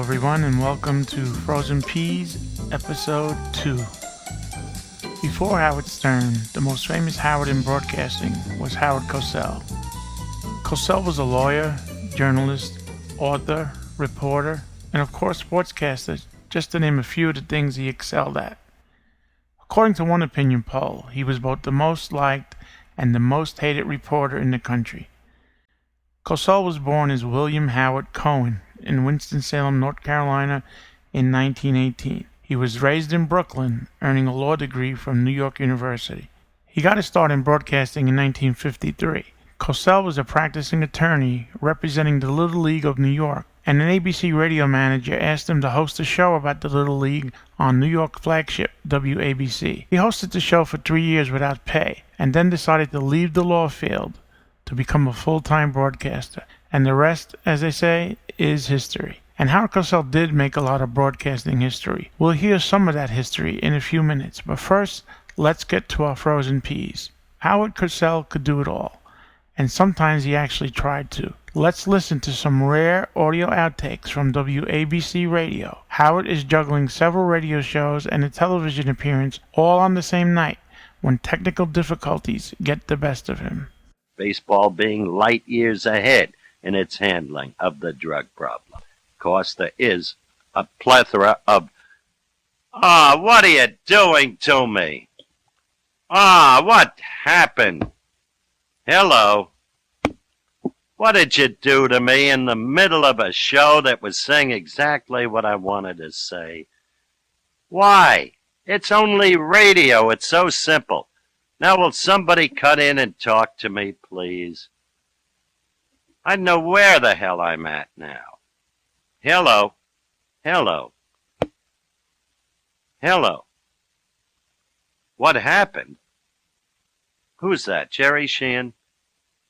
everyone, and welcome to Frozen Peas, Episode 2. Before Howard Stern, the most famous Howard in broadcasting was Howard Cosell. Cosell was a lawyer, journalist, author, reporter, and of course sportscaster, just to name a few of the things he excelled at. According to one opinion poll, he was both the most liked and the most hated reporter in the country. Cosell was born as William Howard Cohen in Winston-Salem, North Carolina in 1918. He was raised in Brooklyn, earning a law degree from New York University. He got his start in broadcasting in 1953. Cosell was a practicing attorney representing the Little League of New York, and an ABC radio manager asked him to host a show about the Little League on New York flagship WABC. He hosted the show for 3 years without pay, and then decided to leave the law field to become a full-time broadcaster. And the rest, as they say, is history. And Howard Cosell did make a lot of broadcasting history. We'll hear some of that history in a few minutes, but first, let's get to our frozen peas. Howard Cosell could do it all, and sometimes he actually tried to. Let's listen to some rare audio outtakes from WABC Radio. Howard is juggling several radio shows and a television appearance all on the same night when technical difficulties get the best of him. Baseball being light years ahead in its handling of the drug problem. Of course, there is a plethora of, what are you doing to me? What happened? Hello? What did you do to me in the middle of a show that was saying exactly what I wanted to say? Why? It's only radio. It's so simple. Now, will somebody cut in and talk to me, please? I know where the hell I'm at now. Hello? Hello? Hello? What happened? Who's that, Jerry Sheehan?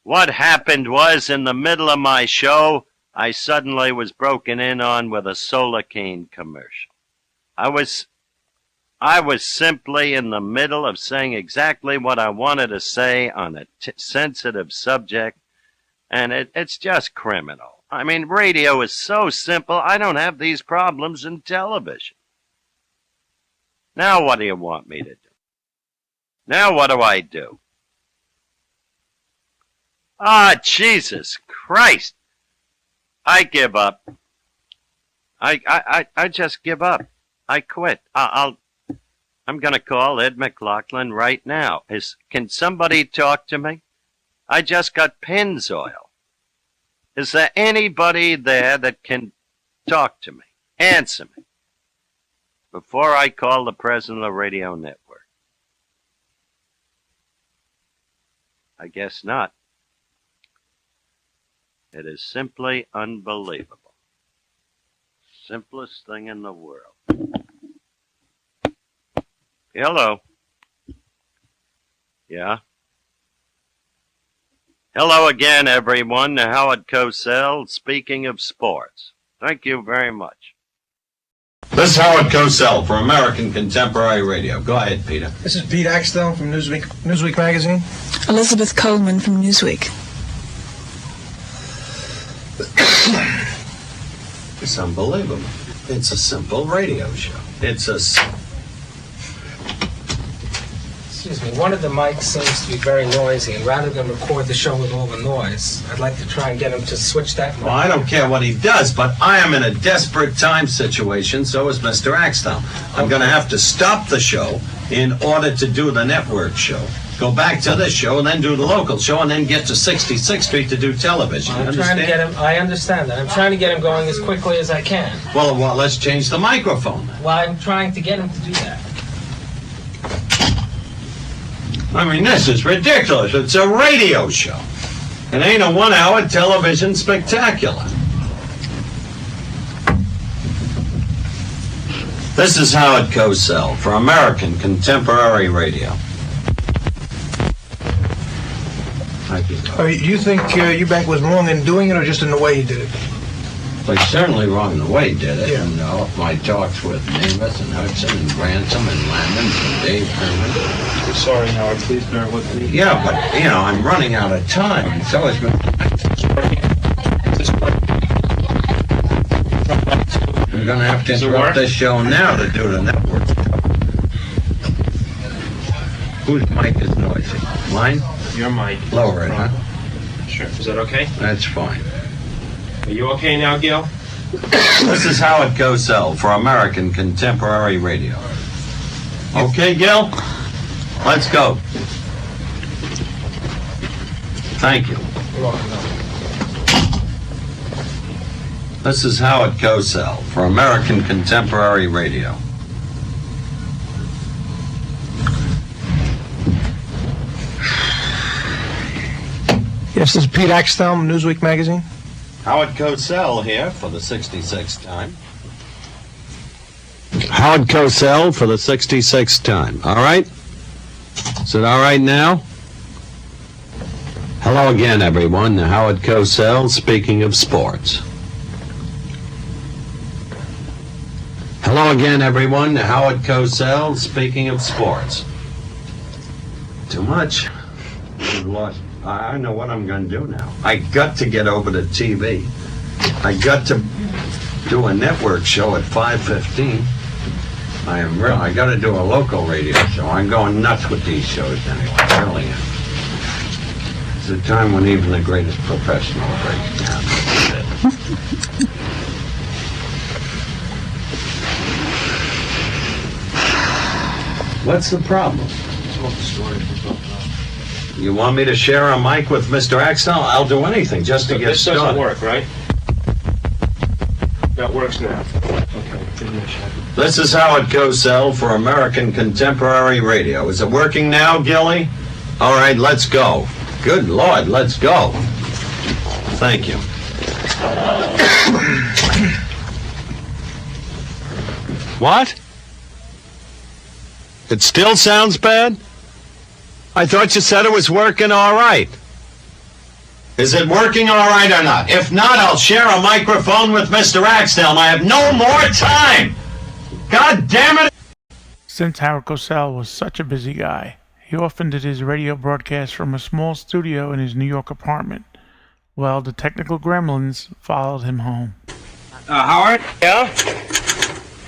What happened was, in the middle of my show, I suddenly was broken in on with a Solacane commercial. I was simply in the middle of saying exactly what I wanted to say on a sensitive subject, and it's just criminal. I mean, radio is so simple, I don't have these problems in television. Now what do you want me to do? Now what do I do? Jesus Christ! I give up. I just give up. I quit. I'm going to call Ed McLaughlin right now. Can somebody talk to me? I just got Pennzoil. Is there anybody there that can talk to me? Answer me. Before I call the president of the radio network. I guess not. It is simply unbelievable. Simplest thing in the world. Hello. Yeah. Hello again, everyone. Howard Cosell, speaking of sports. Thank you very much. This is Howard Cosell for American Contemporary Radio. Go ahead, Peter. This is Pete Axtell from Newsweek magazine. Elizabeth Coleman from Newsweek. It's unbelievable. It's a simple radio show. Excuse me, one of the mics seems to be very noisy, and rather than record the show with all the noise, I'd like to try and get him to switch that mic. Well, I don't care what he does, but I am in a desperate time situation, so is Mr. Axtell. I'm going to have to stop the show in order to do the network show. Go back to this show, and then do the local show, and then get to 66th Street to do television. I understand that. I'm trying to get him going as quickly as I can. Well, let's change the microphone then. Well, I'm trying to get him to do that. I mean, this is ridiculous. It's a radio show. It ain't a 1-hour television spectacular. This is Howard Cosell for American Contemporary Radio. Thank you. Do you think Eubank was wrong in doing it, or just in the way he did it? Well, he's certainly wrong in the way he did it. Yeah. And my talks with Namath and Hudson and Grantham and Lamont and Dave Herman. Sorry, Howard, please bear with me. Yeah, but, I'm running out of time, and so is I'm going to have to Does it interrupt work? this show now to do the network. Whose mic is noisy? Mine? Your mic. Lower it, huh? Sure. Is that okay? That's fine. Are you okay now, Gil? This is Howard Cosell for American Contemporary Radio. Okay, Gil? Let's go. Thank you. This is Howard Cosell for American Contemporary Radio. Yes, this is Pete Axtell, Newsweek magazine. Howard Cosell here for the 66th time. Howard Cosell for the 66th time. All right? Is it all right now? Hello again, everyone. Howard Cosell, speaking of sports. Hello again, everyone. Howard Cosell, speaking of sports. Too much. Good Lord. I know what I'm going to do now. I got to get over to TV. I got to do a network show at 5:15. I got to do a local radio show. I'm going nuts with these shows anyway. I really am. It's a time when even the greatest professional breaks down. What's the problem? You want me to share a mic with Mr. Axtell? I'll do anything just to get started. This doesn't work, right? That works now. Okay. This is Howard Cosell for American Contemporary Radio. Is it working now, Gilly? All right, let's go. Good Lord, let's go. Thank you. What? It still sounds bad? I thought you said it was working all right. Is it working all right or not? If not, I'll share a microphone with Mr. Axtell. I have no more time. God damn it. Since Howard Cosell was such a busy guy, he often did his radio broadcasts from a small studio in his New York apartment. Well, the technical gremlins followed him home. Howard? Yeah?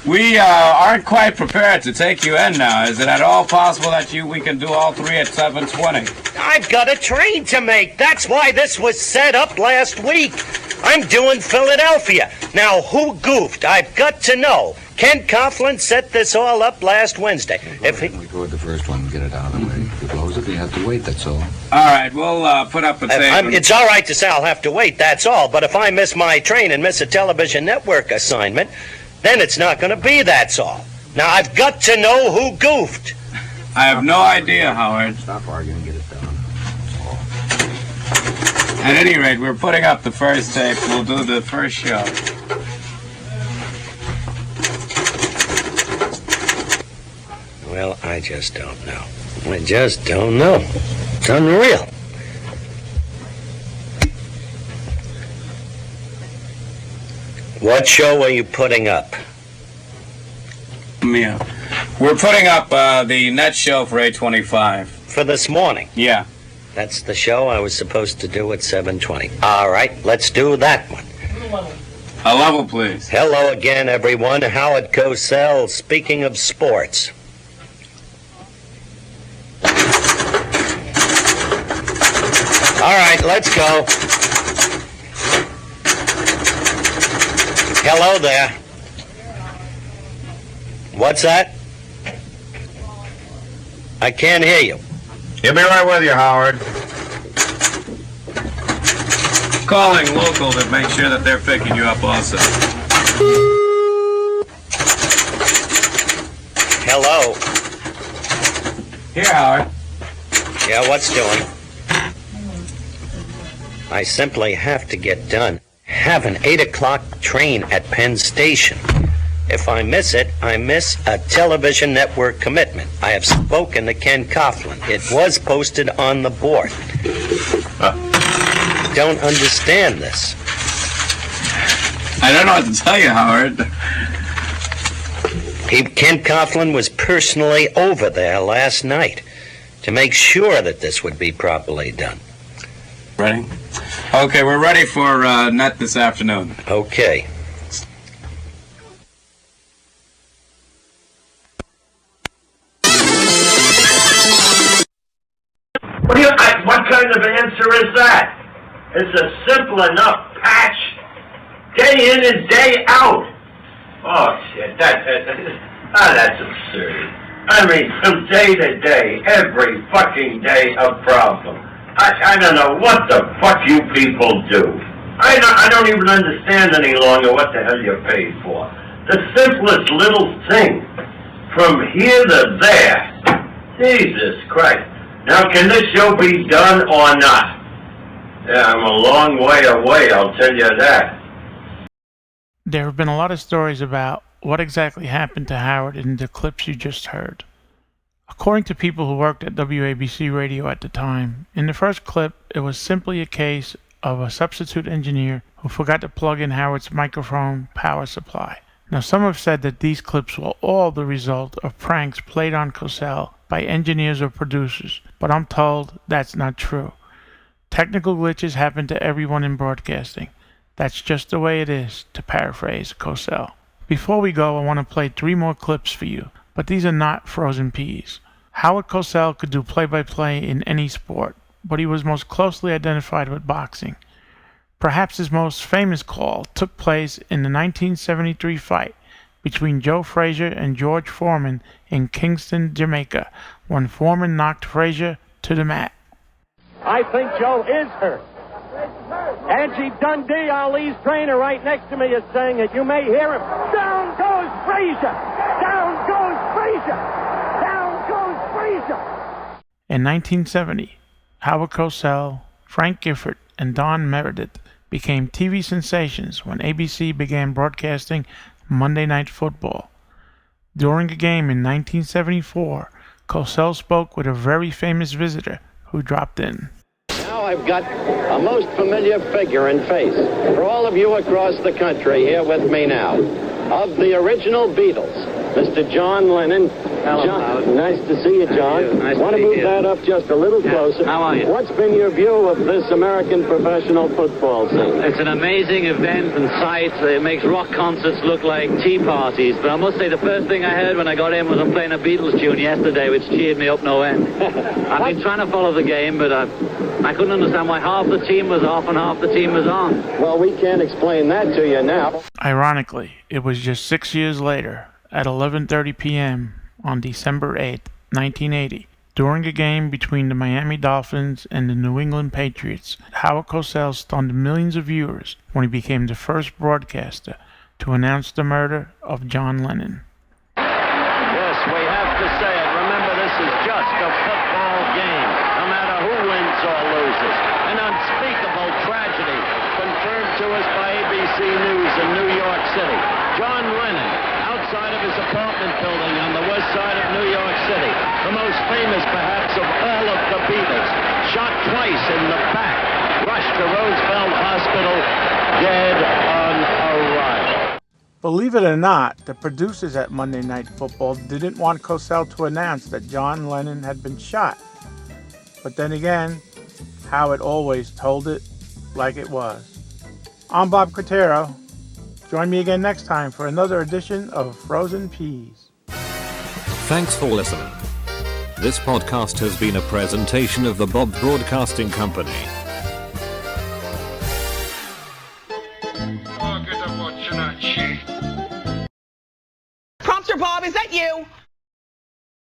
We aren't quite prepared to take you in now. Is it at all possible that we can do all three at 7:20? I've got a train to make. That's why this was set up last week. I'm doing Philadelphia. Now, who goofed? I've got to know. Ken Coughlin set this all up last Wednesday. If he... Record the first one and get it out of the way. If you close it, you have to wait, that's all. All right, we'll put up a tape. It's all right to say I'll have to wait, that's all. But if I miss my train and miss a television network assignment, then it's not going to be that's all. Now, I've got to know who goofed. I have no idea, Howard. Stop arguing and get it done. At any rate, we're putting up the first tape. We'll do the first show. Well, I just don't know. I just don't know. It's unreal. What show are you putting up? Yeah. We're putting up the net show for 8:25. For this morning. Yeah. That's the show I was supposed to do at 7:20. All right, let's do that one. A level, please. Hello again, everyone. Howard Cosell, speaking of sports. All right, let's go. Hello there. What's that? I can't hear you. He'll be right with you, Howard. Calling local to make sure that they're picking you up also. Hello. Here, Howard. Yeah, what's doing? I simply have to get done. Have an 8 o'clock train at Penn Station. If I miss it, I miss a television network commitment. I have spoken to Ken Coughlin. It was posted on the board. Don't understand this. I don't know what to tell you, Howard. Ken Coughlin was personally over there last night to make sure that this would be properly done. Ready? Okay, we're ready for net this afternoon. Okay. kind of answer is that? It's a simple enough patch, day in and day out. Oh, shit, that's absurd. I mean, from day to day, every fucking day, a problem. I don't know what the fuck you people do. I don't even understand any longer what the hell you're paid for. The simplest little thing, from here to there. Jesus Christ. Now, can this show be done or not? Yeah, I'm a long way away, I'll tell you that. There have been a lot of stories about what exactly happened to Howard in the clips you just heard. According to people who worked at WABC Radio at the time, in the first clip, it was simply a case of a substitute engineer who forgot to plug in Howard's microphone power supply. Now, some have said that these clips were all the result of pranks played on Cosell by engineers or producers, but I'm told that's not true. Technical glitches happen to everyone in broadcasting. That's just the way it is, to paraphrase Cosell. Before we go, I want to play 3 more clips for you, but these are not frozen peas. Howard Cosell could do play-by-play in any sport, but he was most closely identified with boxing. Perhaps his most famous call took place in the 1973 fight between Joe Frazier and George Foreman in Kingston, Jamaica, when Foreman knocked Frazier to the mat. I think Joe is hurt. Angie Dundee, Ali's trainer, right next to me, is saying it. You may hear him. Down goes Frazier! Down goes Frazier! Down goes Frazier! In 1970, Howard Cosell, Frank Gifford, and Don Meredith became TV sensations when ABC began broadcasting Monday Night Football. During a game in 1974, Cosell spoke with a very famous visitor who dropped in. Now I've got a most familiar figure and face for all of you across the country here with me now. Of the original Beatles, Mr. John Lennon. Hello, John, Howard. nice to see you, John. Nice Want to to be move here. that up just a little closer. How are you? What's been your view of this American professional football scene? It's an amazing event and sight. It makes rock concerts look like tea parties. But I must say, the first thing I heard when I got in was them playing a Beatles tune yesterday, which cheered me up no end. I've been trying to follow the game, but I couldn't understand why half the team was off and half the team was on. Well, we can't explain that to you now. Ironically, it was just 6 years later, at 11:30 p.m. on December 8, 1980, during a game between the Miami Dolphins and the New England Patriots, Howard Cosell stunned millions of viewers when he became the first broadcaster to announce the murder of John Lennon. Yes, we have to say it. Remember, this is just a football game, no matter who wins or loses. An unspeakable tragedy confirmed to us by ABC News in New York City. John Lennon, outside of his apartment building on the west side of New York City, the most famous perhaps of all of the Beatles, shot twice in the back, rushed to Roosevelt Hospital, dead on arrival. Believe it or not, the producers at Monday Night Football didn't want Cosell to announce that John Lennon had been shot. But then again, Howard always told it like it was. I'm Bob Cotero. Join me again next time for another edition of Frozen Peas. Thanks for listening. This podcast has been a presentation of the Bob Broadcasting Company.